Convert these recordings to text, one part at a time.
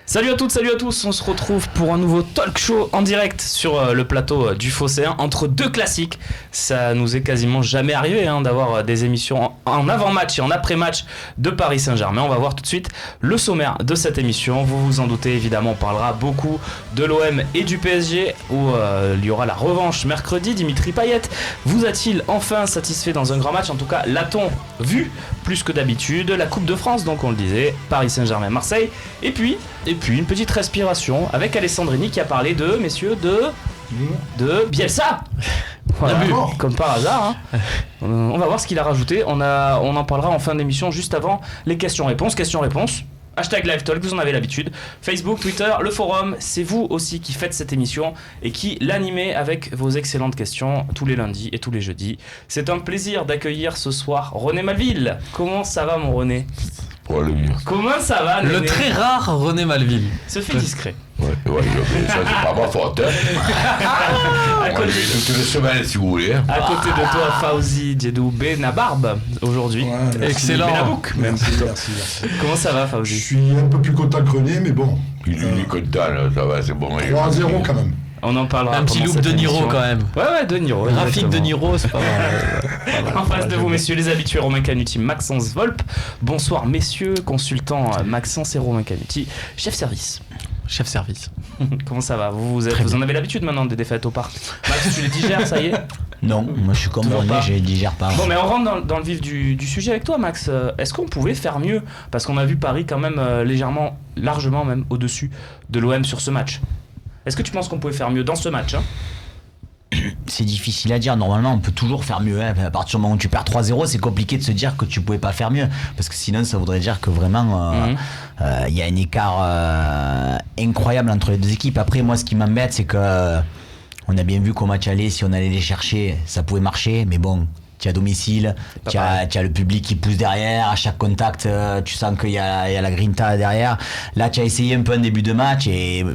Salut à toutes, salut à tous, on se retrouve pour un nouveau talk show en direct sur le plateau du Phocéen entre deux classiques. Ça nous est quasiment jamais arrivé d'avoir des émissions en avant-match et en après-match de Paris Saint-Germain. On va voir tout de suite le sommaire de cette émission. Vous vous en doutez, évidemment, on parlera beaucoup de l'OM et du PSG où il y aura la revanche mercredi. Dimitri Payet vous a-t-il enfin satisfait dans un grand match? En tout cas, l'a-t-on vu plus que d'habitude? La Coupe de France, donc on le disait, Paris Saint-Germain, Marseille. Et puis une petite respiration avec Alessandrini qui a parlé de Bielsa. Voilà, comme par hasard. On va voir ce qu'il a rajouté. On en parlera en fin d'émission, juste avant les questions-réponses. Questions-réponses. Hashtag LiveTalk, vous en avez l'habitude. Facebook, Twitter, le forum, c'est vous aussi qui faites cette émission et qui l'animez avec vos excellentes questions tous les lundis et tous les jeudis. C'est un plaisir d'accueillir ce soir René Malville. Comment ça va, mon René? Comment ça va, le très rare René Malville. Se fait discret. Ouais, ça c'est pas ma faute. À côté toutes les semaines, si vous voulez. À côté de toi, Fawzi Djedou Benabarbe, aujourd'hui. Ouais, excellent. Benabouk, même plutôt. Merci. Comment ça va, Fawzi? Je suis un peu plus content que René, mais bon. Il est content, ça va, c'est bon. 3-0 quand même. On en parlera. Un petit loop de Niro quand même. Ouais, de Niro. Graphique de Niro, c'est pas mal. En face de vous, messieurs, les habitués, Romain Canuti, Maxence Volpe. Bonsoir, messieurs, consultant Maxence et Romain Canuti, chef service. Chef service. Comment ça va? Vous en avez l'habitude maintenant des défaites au parc? Max, tu les digères, ça y est? Non, moi je suis comme René, je les digère pas. Bon, mais on rentre dans le vif du sujet avec toi, Max. Est-ce qu'on pouvait faire mieux? Parce qu'on a vu Paris quand même largement même au-dessus de l'OM sur ce match. Est-ce que tu penses qu'on pouvait faire mieux dans ce match? C'est difficile à dire. Normalement, on peut toujours faire mieux. À partir du moment où tu perds 3-0, c'est compliqué de se dire que tu pouvais pas faire mieux. Parce que sinon, ça voudrait dire que vraiment, y a un écart incroyable entre les deux équipes. Après, moi, ce qui m'embête, c'est que on a bien vu qu'au match aller, si on allait les chercher, ça pouvait marcher. Mais bon, tu es à domicile, tu as le public qui pousse derrière. À chaque contact, tu sens qu'il y a la grinta derrière. Là, tu as essayé un peu un début de match et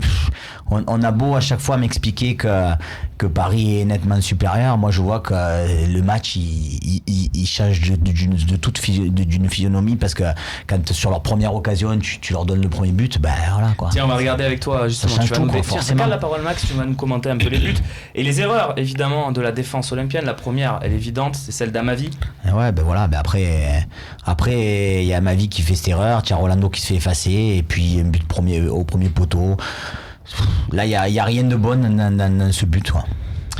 on a beau à chaque fois m'expliquer que Paris est nettement supérieur. Moi, je vois que le match il change d'une physionomie parce que quand sur leur première occasion, tu leur donnes le premier but, ben voilà quoi. Tiens, on va regarder avec toi justement. Tu vas nous regarde la parole, Max. Tu vas nous commenter un peu les buts et les erreurs évidemment de la défense olympienne. La première, elle est évidente, c'est celle d'Amavi. Ouais, ben voilà. Ben après, il y a Amavi qui fait cette erreur. Tu as Rolando qui se fait effacer et puis un but au premier poteau. Là, il y a rien de bon dans ce but, quoi.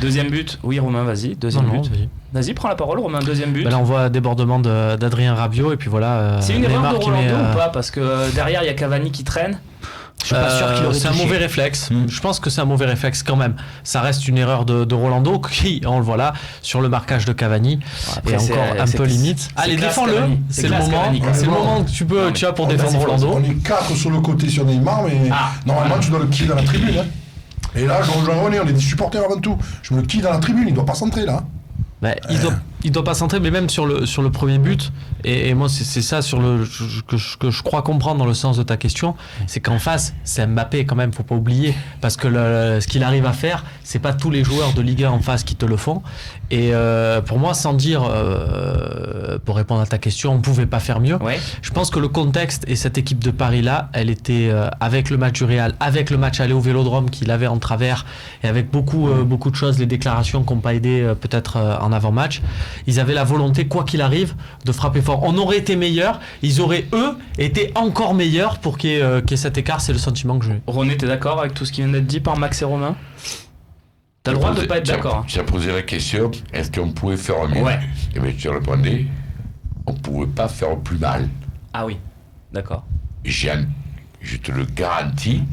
Deuxième but, oui, Romain, vas-y. Deuxième but. Vas-y, prends la parole, Romain. Deuxième but. Là, on voit un débordement d'Adrien Rabiot et puis voilà. C'est une erreur de Rolando ou pas? Parce que derrière, il y a Cavani qui traîne. Je suis pas sûr qu'il aurait c'est touché. Un mauvais réflexe. Je pense que c'est un mauvais réflexe quand même. Ça reste une erreur de Rolando qui, on le voit là, sur le marquage de Cavani. Après, et encore un peu limite. Allez, défends-le. C'est le moment. C'est le moment que tu as pour défendre Rolando. On est 4 sur le côté sur Neymar, mais normalement tu dois le kill dans la tribune. Et là, je rejoins René, on est des supporters avant tout. Je me kill dans la tribune, il doit pas centrer là. Il doit pas centrer, mais même sur le premier but, et moi c'est ça que je crois comprendre dans le sens de ta question, c'est qu'en face c'est Mbappé quand même, faut pas oublier, parce que ce qu'il arrive à faire, c'est pas tous les joueurs de Ligue 1 en face qui te le font, et pour moi, sans dire pour répondre à ta question, on pouvait pas faire mieux. Ouais. Je pense que le contexte et cette équipe de Paris là, elle était avec le match du Real, avec le match aller au Vélodrome qu'il avait en travers, et avec beaucoup de choses, les déclarations qui n'ont pas aidé peut-être en avant-match. Ils avaient la volonté, quoi qu'il arrive, de frapper fort. On aurait été meilleurs, ils auraient, eux, été encore meilleurs pour qu'il y ait cet écart. C'est le sentiment que j'ai. René, t'es d'accord avec tout ce qui vient d'être dit par Max et Romain? T'as le droit de ne pas être d'accord. J'ai posé la question, est-ce qu'on pouvait faire mieux? Ouais. Et bien tu répondais, on ne pouvait pas faire plus mal. Ah oui, d'accord. Je te le garantis,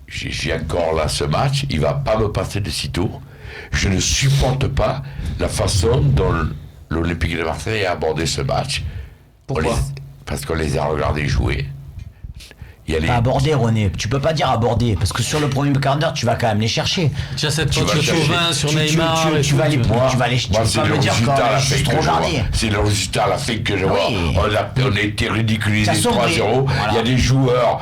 j'ai encore là ce match, il ne va pas me passer de sitôt. Je ne supporte pas la façon dont l'Olympique de Marseille a abordé ce match. Pourquoi? Parce qu'on les a regardés jouer. Pas aborder, René, tu peux pas dire aborder, parce que sur le premier quart d'heure, tu vas quand même les chercher. Tu as cette faute sur Chauvin, sur Neymar. Tu vas me dire que je suis trop regardé. C'est le résultat à la fin que je vois. On a été ridiculisés 3-0. Voilà. Il y a des joueurs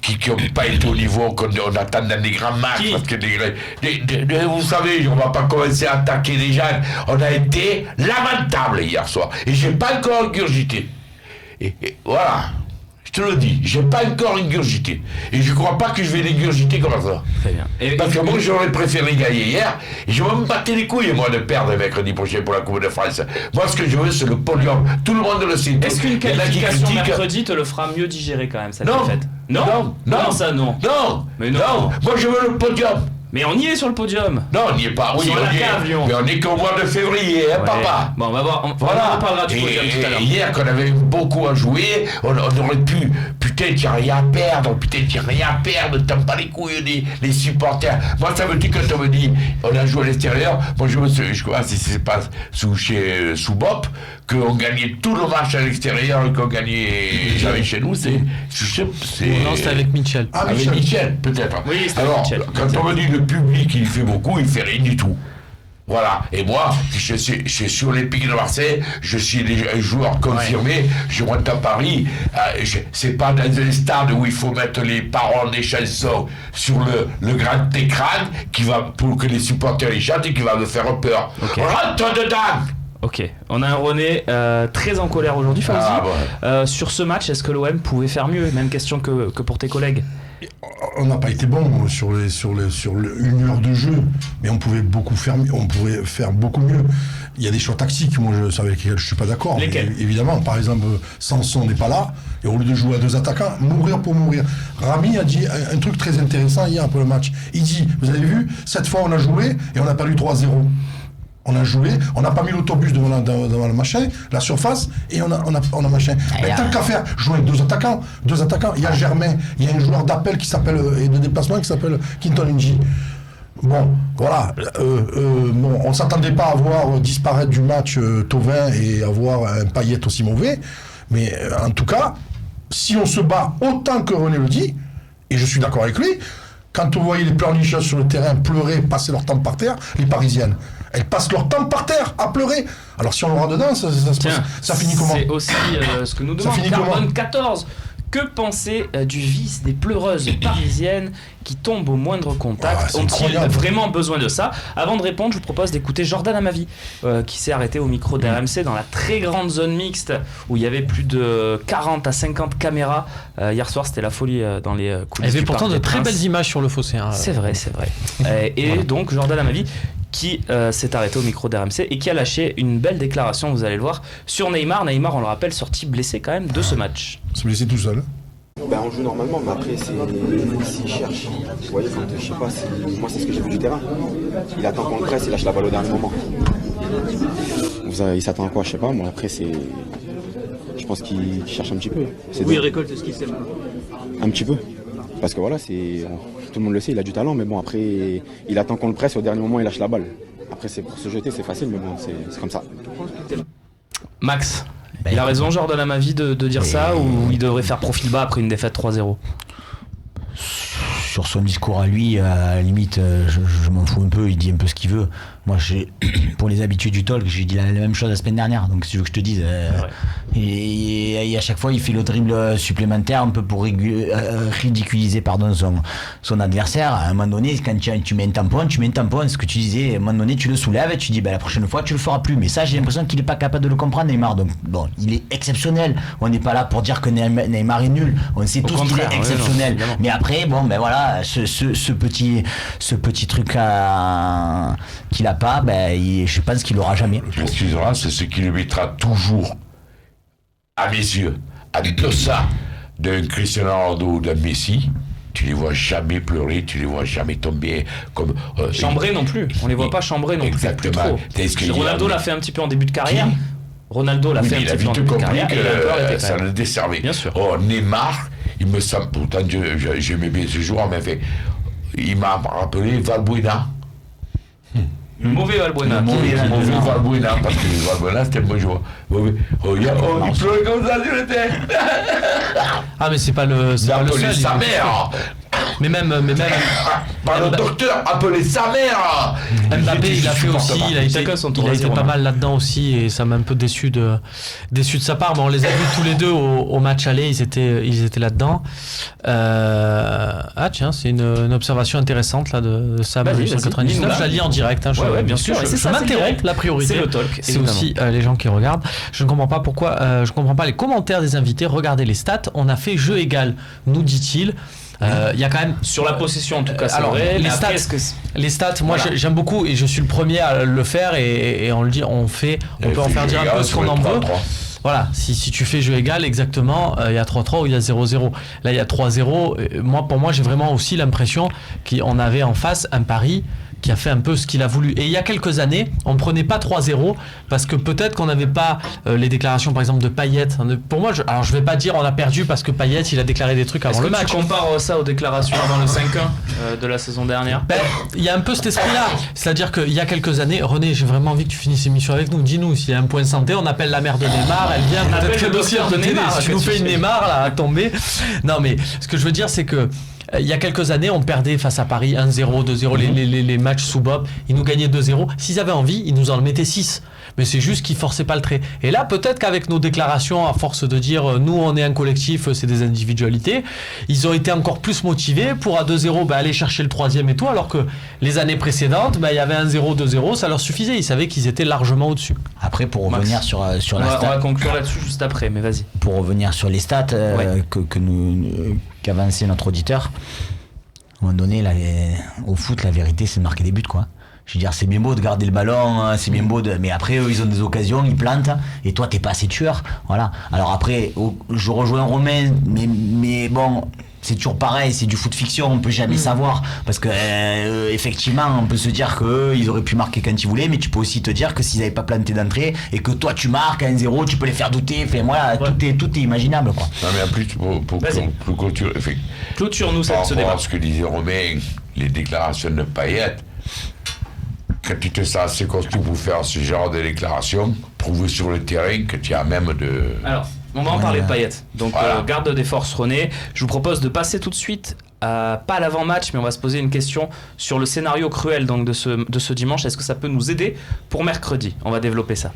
qui n'ont pas été au niveau qu'on attend dans des grands matchs. Parce que vous savez, on ne va pas commencer à attaquer les gens. On a été lamentable hier soir. Et je n'ai pas encore ingurgité. Et voilà. Je te le dis, j'ai pas encore ingurgité. Et je crois pas que je vais l'ingurgiter comme ça. Très bien. Parce que moi, j'aurais préféré gagner hier. Et je vais me battre les couilles, moi, de perdre mercredi prochain pour la Coupe de France. Moi, ce que je veux, c'est le podium. Tout le monde le sait. Est-ce qu'une qualification mercredi te le fera mieux digérer quand même, cette défaite? Non. Ça, non. Non. Mais non. Moi, je veux le podium. Mais on y est sur le podium. Non, on n'y est pas. Oui, Sur la on y cave, est. Lyon. Mais on est qu'au mois de février, hein, papa. Bon, on va voir. On parlera du podium tout à l'heure. Et hier, qu'on avait beaucoup à jouer, on aurait pu. Putain, tu n'as rien à perdre. T'aimes pas les couilles, les supporters. Moi, ça me dit, quand on me dit, on a joué à l'extérieur, moi, je crois, si c'est pas sous Bop, qu'on gagnait tout le match à l'extérieur et qu'on gagnait jamais chez nous, c'est. Non, c'était avec Mitchell. Ah, Avec Michel, peut-être. Oui, c'était Alors, Michel. quand on me dit le public, il fait beaucoup, il fait rien du tout. Voilà. Et moi, je suis olympique de Marseille, je suis un joueur confirmé, je rentre à Paris. C'est pas dans un stade où il faut mettre les paroles des chansons sur le grand écran pour que les supporters les chantent et qui va me faire peur. Okay. Rentre dedans! Ok, on a un René très en colère aujourd'hui, Fauzi. Sur ce match, est-ce que l'OM pouvait faire mieux? Même question que pour tes collègues. On n'a pas été bon sur une heure de jeu, mais on pouvait faire beaucoup mieux. Il y a des choix tactiques, moi, avec lesquels je suis pas d'accord. Lesquels? Évidemment, par exemple, Sanson n'est pas là, et au lieu de jouer à 2 attaquants, mourir pour mourir. Rami a dit un truc très intéressant hier après le match. Il dit, vous avez vu, cette fois on a joué et on a perdu 3-0. On a joué, on n'a pas mis l'autobus devant le machin, la surface, et on a machin. Mais tant qu'à faire, jouer avec 2 attaquants. Il y a Germain, il y a un joueur d'appel et de déplacement qui s'appelle Quinton Inji. Bon, voilà. On ne s'attendait pas à voir disparaître du match Thauvin et avoir un Payet aussi mauvais. Mais en tout cas, si on se bat autant que René le dit, et je suis d'accord avec lui, quand vous voyez les pleurnicheuses sur le terrain pleurer, passer leur temps par terre, les Parisiennes, elles passent leur temps par terre à pleurer. Alors si on l'aura dedans, ça finit comment? C'est aussi ce que nous demande Carbone 14. Que penser du vice des pleureuses parisiennes qui tombent au moindre contact? Ont-ils vraiment besoin de ça? Avant de répondre, je vous propose d'écouter Jordan Amavi, qui s'est arrêté au micro d'RMC dans la très grande zone mixte où il y avait plus de 40 à 50 caméras. Hier soir, c'était la folie dans les coulisses. Il y avait du pourtant Parc de des très Princes. belles images sur le fossé. C'est vrai. Et voilà. Donc Jordan Amavi qui s'est arrêté au micro d'RMC et qui a lâché une belle déclaration, vous allez le voir, sur Neymar. Neymar, on le rappelle, sorti blessé quand même de ce match. Se blessé tout seul. Ben, on joue normalement, mais après, s'il cherche, vous voyez, je sais pas, moi c'est ce que j'ai vu du terrain. Il attend qu'on le presse, il lâche la balle au dernier moment. Il s'attend à quoi, je sais pas, moi après je pense qu'il cherche un petit peu. Il récolte ce qu'il sème. Un petit peu. Parce que voilà, tout le monde le sait, il a du talent, mais bon, après, il attend qu'on le presse, au dernier moment, il lâche la balle. Après, pour se jeter, c'est facile, mais bon, c'est comme ça. Max, il a raison, Jordan Amavi, de dire ça, ou il devrait faire profil bas après une défaite 3-0? Sur son discours à lui, à la limite, je m'en fous un peu, il dit un peu ce qu'il veut. Moi, pour les habitués du talk, j'ai dit la même chose la semaine dernière, donc si tu veux que je te dise. Et à chaque fois, il fait le dribble supplémentaire un peu pour ridiculiser son adversaire. À un moment donné, quand tu mets un tampon, ce que tu disais, à un moment donné, tu le soulèves et tu dis la prochaine fois, tu le feras plus. Mais ça, j'ai l'impression qu'il n'est pas capable de le comprendre, Neymar. Donc, bon, il est exceptionnel. On n'est pas là pour dire que Neymar est nul. On sait tous qu'il est exceptionnel. Mais après, bon, ben voilà, ce petit truc qu'il a pas, je pense qu'il l'aura jamais. Excusera, c'est ce qui le mettra toujours, à mes yeux, à deçà d'un Cristiano Ronaldo ou d'un Messi. Tu les vois jamais pleurer, tu les vois jamais tomber comme. Chambrer non plus, on les voit pas chambrer non plus. Exactement. Plus trop. Ronaldo l'a fait un petit peu en début de carrière. Ronaldo l'a fait un petit peu en début de carrière. Que ça le desservait. Bien sûr. Oh, Neymar, il me semble, pourtant j'aimais bien ce joueur, mais il m'a rappelé Valbuena. Le mauvais Valbuena. Mauvais Valbuena, parce que Valbuena c'était un bon joueur. Il pleurait comme ça sur le terrain. Ah, mais c'est pas le seul. Sa mère. Mais même Par le docteur, appelez sa mère. Mbappé, il a fait aussi, il a été pas mal là-dedans aussi, et ça m'a un peu déçu de sa part. Mais on les a vus tous les deux au match aller, ils étaient là-dedans. Ah tiens, c'est une observation intéressante là de Sam 199. Je la lis en direct. Hein, bien sûr. Je m'interromps. La priorité, c'est le talk. C'est aussi les gens qui regardent. Je ne comprends pas pourquoi. Je comprends pas les commentaires des invités. Regardez les stats. On a fait jeu égal, nous dit-il. Il y a quand même sur la possession en tout cas. Alors vrai, les stats, moi j'aime beaucoup et je suis le premier à le faire et on le dit, on peut en faire dire un peu ce qu'on en veut. Voilà, si tu fais jeu égal, exactement, il y a 3-3 ou il y a 0-0. Là, il y a 3-0. Pour moi, j'ai vraiment aussi l'impression qu'on avait en face un pari qui a fait un peu ce qu'il a voulu. Et il y a quelques années, on ne prenait pas 3-0 parce que peut-être qu'on n'avait pas les déclarations, par exemple, de Payet. Pour moi, je ne vais pas dire on a perdu parce que Payet, il a déclaré des trucs avant le match. Est-ce que tu compares ça aux déclarations avant le 5-1 de la saison dernière? Il y a un peu cet esprit-là. C'est-à-dire qu'il y a quelques années, René, j'ai vraiment envie que tu finisses l'émission avec nous. Dis-nous, s'il y a un point santé, on appelle la mère de Neymar, elle vient, peut-être qu'elle aussi de Neymar. Si tu nous fais une Neymar, là, à tomber. Non, mais ce que je veux dire, c'est que il y a quelques années, on perdait face à Paris 1-0, 2-0, les matchs sous Bob. Ils nous gagnaient 2-0. S'ils avaient envie, ils nous en mettaient 6. Mais c'est juste qu'ils forçaient pas le trait. Et là, peut-être qu'avec nos déclarations, à force de dire nous, on est un collectif, c'est des individualités, ils ont été encore plus motivés pour à 2-0 aller chercher le troisième et tout. Alors que les années précédentes, il y avait 1-0, 2-0, ça leur suffisait. Ils savaient qu'ils étaient largement au-dessus. Après, pour revenir sur la stat. On va conclure là-dessus juste après, mais vas-y. Pour revenir sur les stats qu'avançait notre auditeur, à un moment donné, au foot, la vérité, c'est de marquer des buts, quoi. Je veux dire, c'est bien beau de garder le ballon, c'est bien beau mais après, eux, ils ont des occasions, ils plantent, et toi, t'es pas assez tueur. Voilà. Alors après, je rejoins Romain, mais bon, c'est toujours pareil, c'est du foot fiction, on peut jamais savoir. Parce que, effectivement, on peut se dire qu'eux, ils auraient pu marquer quand ils voulaient, mais tu peux aussi te dire que s'ils avaient pas planté d'entrée, et que toi, tu marques à 1-0, tu peux les faire douter. Enfin, voilà, tout est imaginable, quoi. Non, mais en plus, pour clôture-nous ce débat. Ce que disait Romain, les déclarations de Payet, quand tu te sens assez construit pour faire ce genre de déclaration, prouver sur le terrain que tu as même de... Alors, on va en parler de Payet. Donc, voilà. Garde des forces, René. Je vous propose de passer tout de suite, pas à l'avant-match, mais on va se poser une question sur le scénario cruel donc, de ce dimanche. Est-ce que ça peut nous aider pour mercredi? On va développer ça.